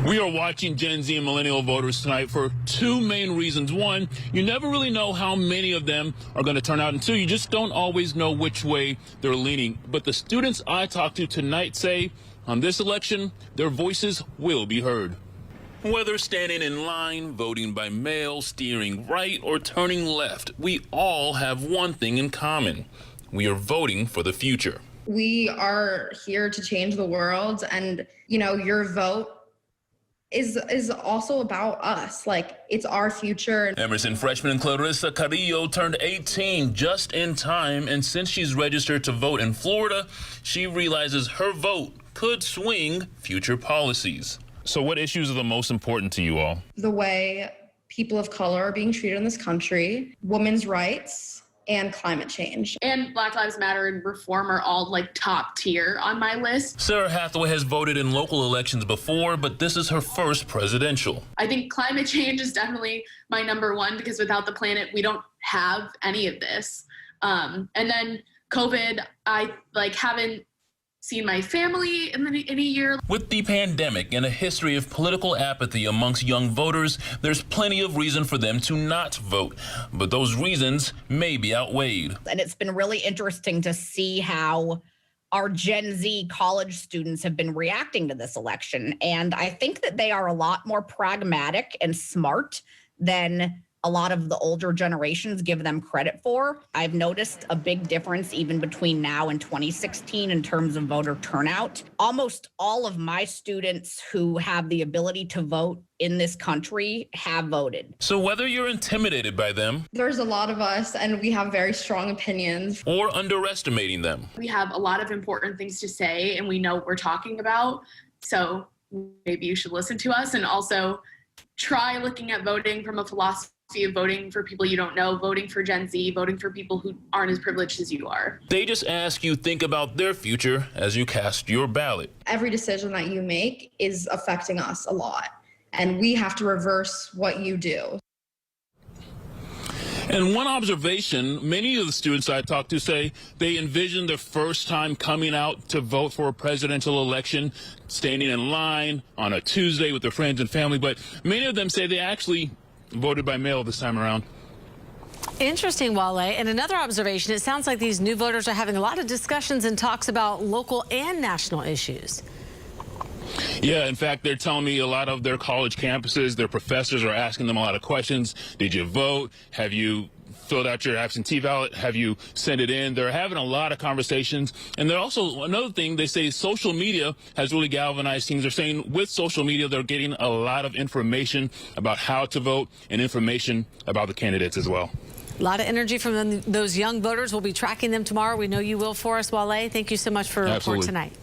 We are watching Gen Z and millennial voters tonight for two main reasons. One, you never really know how many of them are going to turn out. And two, you just don't always know which way they're leaning. But the students I talked to tonight say on this election, their voices will be heard. Whether standing in line, voting by mail, steering right, or turning left, we all have one thing in common. We are voting for the future. We are here to change the world, and, you know, your vote is also about us. Like, it's our future. Emerson freshman Clarissa Carrillo turned 18 just in time, and since she's registered to vote in Florida, she realizes her vote could swing future policies. So what issues are the most important to you all? The way people of color are being treated in this country, women's rights, and climate change. And Black Lives Matter and reform are all like top tier on my list. Sarah Hathaway has voted in local elections before, but this is her first presidential. I think climate change is definitely my number one, because without the planet, we don't have any of this. And then COVID, I haven't seen my family in a year. With the pandemic and a history of political apathy amongst young voters, there's plenty of reason for them to not vote. But those reasons may be outweighed. And it's been really interesting to see how our Gen Z college students have been reacting to this election. And I think that they are a lot more pragmatic and smart than a lot of the older generations give them credit for. I've noticed a big difference even between now and 2016 in terms of voter turnout. Almost all of my students who have the ability to vote in this country have voted. So whether you're intimidated by them, There's a lot of us, and we have very strong opinions, or underestimating them, We have a lot of important things to say, and we know what we're talking about. So maybe you should listen to us, and also try looking at voting from a philosophy of voting for people you don't know, voting for Gen Z, voting for people who aren't as privileged as you are. they just ask you think about their future as you cast your ballot. every decision that you make is affecting us a lot, and we have to reverse what you do. And one observation, many of the students I talked to say they envision their first time coming out to vote for a presidential election, standing in line on a Tuesday with their friends and family, but many of them say they actually voted by mail this time around. Interesting, Wale. And another observation, it sounds like these new voters are having a lot of discussions and talks about local and national issues. Yeah, in fact, they're telling me a lot of their college campuses, their professors are asking them a lot of questions. Did you vote? Have you filled out your absentee ballot? Have you sent it in? They're having a lot of conversations. And they're also, another thing, they say social media has really galvanized things. They're saying with social media, they're getting a lot of information about how to vote and information about the candidates as well. A lot of energy from those young voters. We'll be tracking them tomorrow. We know you will for us, Wale. Thank you so much for a report tonight.